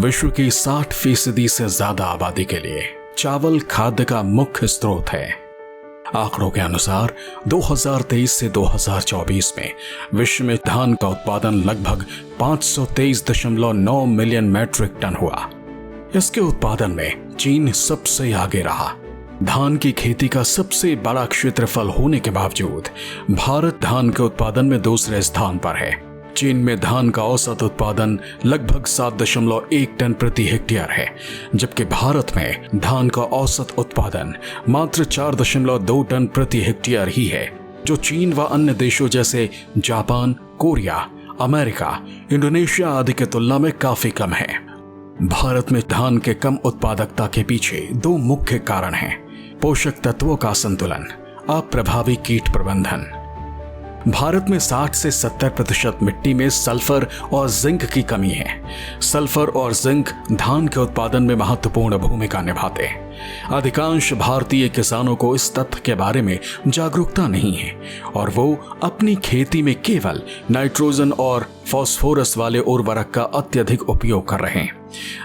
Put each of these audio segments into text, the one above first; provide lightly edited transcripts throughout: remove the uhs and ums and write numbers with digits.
विश्व की 60% से ज्यादा आबादी के लिए चावल खाद्य का मुख्य स्रोत है। आंकड़ों के अनुसार 2023 से 2024 में विश्व में धान का उत्पादन लगभग 523.9 मिलियन मैट्रिक टन हुआ। इसके उत्पादन में चीन सबसे आगे रहा। धान की खेती का सबसे बड़ा क्षेत्रफल होने के बावजूद भारत धान के उत्पादन में दूसरे स्थान पर है। चीन में धान का औसत उत्पादन लगभग 7.1 टन प्रति हेक्टेयर है, जबकि भारत में धान का औसत उत्पादन मात्र 4.2 टन प्रति हेक्टेयर ही है, जो चीन व अन्य देशों जैसे जापान, कोरिया, अमेरिका, इंडोनेशिया आदि की तुलना में काफी कम है। भारत में धान के कम उत्पादकता के पीछे दो मुख्य कारण हैं: पोषक तत्वों का संतुलन, अप्रभावी कीट प्रबंधन। भारत में 60 से 70% मिट्टी में सल्फर और जिंक की कमी है। सल्फर और जिंक धान के उत्पादन में महत्वपूर्ण भूमिका निभाते हैं। अधिकांश भारतीय किसानों को इस तथ्य के बारे में जागरूकता नहीं है और वो अपनी खेती में केवल नाइट्रोजन और फास्फोरस वाले उर्वरक का अत्यधिक उपयोग कर रहे हैं,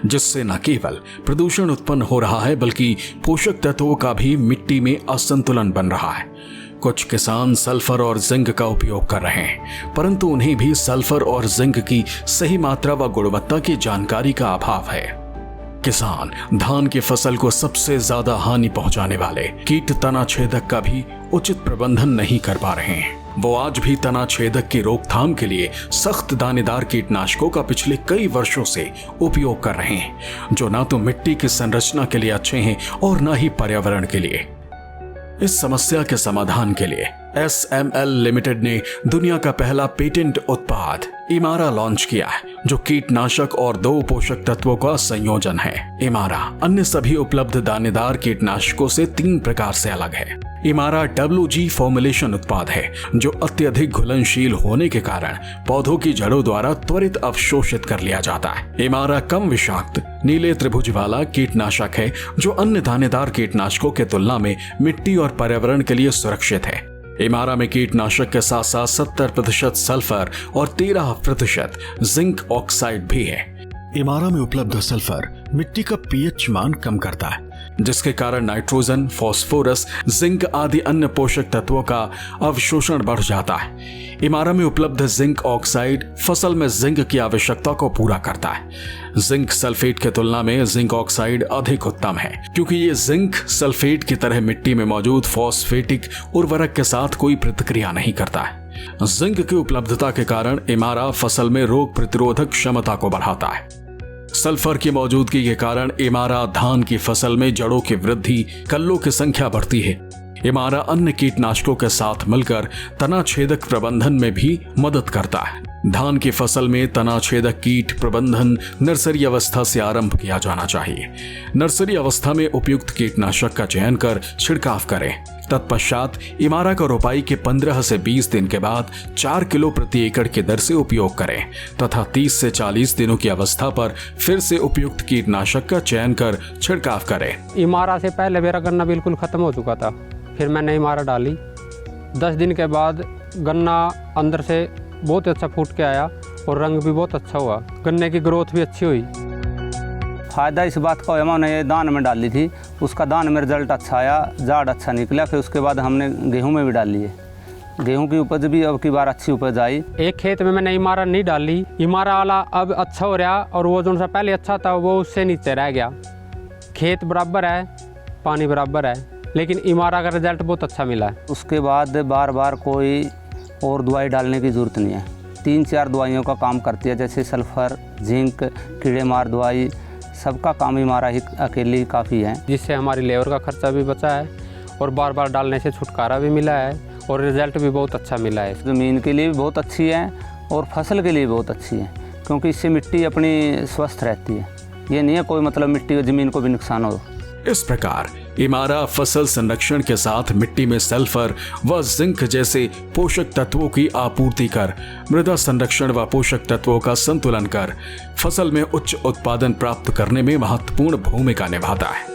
जिससे न केवल प्रदूषण उत्पन्न हो रहा है बल्कि पोषक तत्वों का भी मिट्टी में असंतुलन बन रहा है। कुछ किसान सल्फर और जिंक का उपयोग कर रहे हैं, परंतु उन्हें भी सल्फर और जिंक की सही मात्रा व गुणवत्ता की जानकारी का अभाव है। किसान धान की फसल को सबसे ज्यादा हानि पहुंचाने वाले कीट तना छेदक का भी उचित प्रबंधन नहीं कर पा रहे हैं। वो आज भी तना छेदक की रोकथाम के लिए सख्त दानेदार कीटनाशकों का पिछले कई वर्षों से उपयोग कर रहे हैं, जो ना तो मिट्टी की संरचना के लिए अच्छे हैं और ना ही पर्यावरण के लिए। इस समस्या के समाधान के लिए SML लिमिटेड ने दुनिया का पहला पेटेंट उत्पाद इमारा लॉन्च किया है, जो कीटनाशक और 2 पोषक तत्वों का संयोजन है। इमारा अन्य सभी उपलब्ध दानेदार कीटनाशकों से 3 प्रकार से अलग है। इमारा WG फॉर्मुलेशन उत्पाद है, जो अत्यधिक घुलनशील होने के कारण पौधों की जड़ों द्वारा त्वरित अवशोषित कर लिया जाता है। इमारा कम विषाक्त नीले त्रिभुज वाला कीटनाशक है, जो अन्य दानेदार कीटनाशकों के तुलना में मिट्टी और पर्यावरण के लिए सुरक्षित है। इमारा में कीटनाशक के साथ साथ 70% सल्फर और 13% जिंक ऑक्साइड भी है। इमारा में उपलब्ध सल्फर मिट्टी का pH मान कम करता है, जिसके कारण नाइट्रोजन, फास्फोरस, जिंक आदि अन्य पोषक तत्वों का अवशोषण बढ़ जाता है। इमारा में उपलब्ध जिंक ऑक्साइड फसल में जिंक की आवश्यकता को पूरा करता है। जिंक सल्फेट की तुलना में जिंक ऑक्साइड अधिक उत्तम है, क्योंकि ये जिंक सल्फेट की तरह मिट्टी में मौजूद फॉस्फेटिक उर्वरक के साथ कोई प्रतिक्रिया नहीं करता है। जिंक की उपलब्धता के कारण इमारा फसल में रोग प्रतिरोधक क्षमता को बढ़ाता है। सल्फर की मौजूदगी के कारण इमारा धान की फसल में जड़ों की वृद्धि, कल्लों की संख्या बढ़ती है। इमारा अन्य कीटनाशकों के साथ मिलकर तना छेदक प्रबंधन में भी मदद करता है। धान की फसल में तना छेदक कीट प्रबंधन नर्सरी अवस्था से आरंभ किया जाना चाहिए। नर्सरी अवस्था में उपयुक्त कीटनाशक का चयन कर छिड़काव करें। तत्पश्चात इमारा का रोपाई के 15 से 20 दिन के बाद 4 किलो प्रति एकड़ की दर से उपयोग करें तथा 30 से 40 दिनों की अवस्था पर फिर से उपयुक्त कीटनाशक का चयन कर छिड़काव करें। इमारा से पहले मेरा गन्ना बिल्कुल खत्म हो चुका था, फिर मैंने इमारा डाली। 10 दिन के बाद गन्ना अंदर से बहुत अच्छा फूट के आया और रंग भी बहुत अच्छा हुआ, गन्ने की ग्रोथ भी अच्छी हुई। फ़ायदा इस बात का मैंने ये दान में डाली थी, उसका दान में रिजल्ट अच्छा आया, जाड़ अच्छा निकला। फिर उसके बाद हमने गेहूं में भी डाली है, गेहूं की उपज भी अब की बार अच्छी उपज आई। एक खेत में मैंने इमारा नहीं डाली, इमारा वाला अब अच्छा हो रहा और वो जो सा पहले अच्छा था वो उससे नीचे रह गया। खेत बराबर है, पानी बराबर है, लेकिन इमारा का रिजल्ट बहुत अच्छा मिला है। उसके बाद बार बार कोई और दवाई डालने की ज़रूरत नहीं है। 3-4 दवाइयों का काम करती है, जैसे सल्फर, जिंक, कीड़े मार दवाई, सबका काम इमारा ही अकेले ही काफ़ी है, जिससे हमारी लेबर का खर्चा भी बचा है और बार बार डालने से छुटकारा भी मिला है और रिजल्ट भी बहुत अच्छा मिला है। ज़मीन के लिए भी बहुत अच्छी है और फसल के लिए भी बहुत अच्छी है, क्योंकि इससे मिट्टी अपनी स्वस्थ रहती है। ये नहीं है कोई मतलब मिट्टी और ज़मीन को भी नुकसान हो। इस प्रकार इमारा फसल संरक्षण के साथ मिट्टी में सल्फर व जिंक जैसे पोषक तत्वों की आपूर्ति कर मृदा संरक्षण व पोषक तत्वों का संतुलन कर फसल में उच्च उत्पादन प्राप्त करने में महत्वपूर्ण भूमिका निभाता है।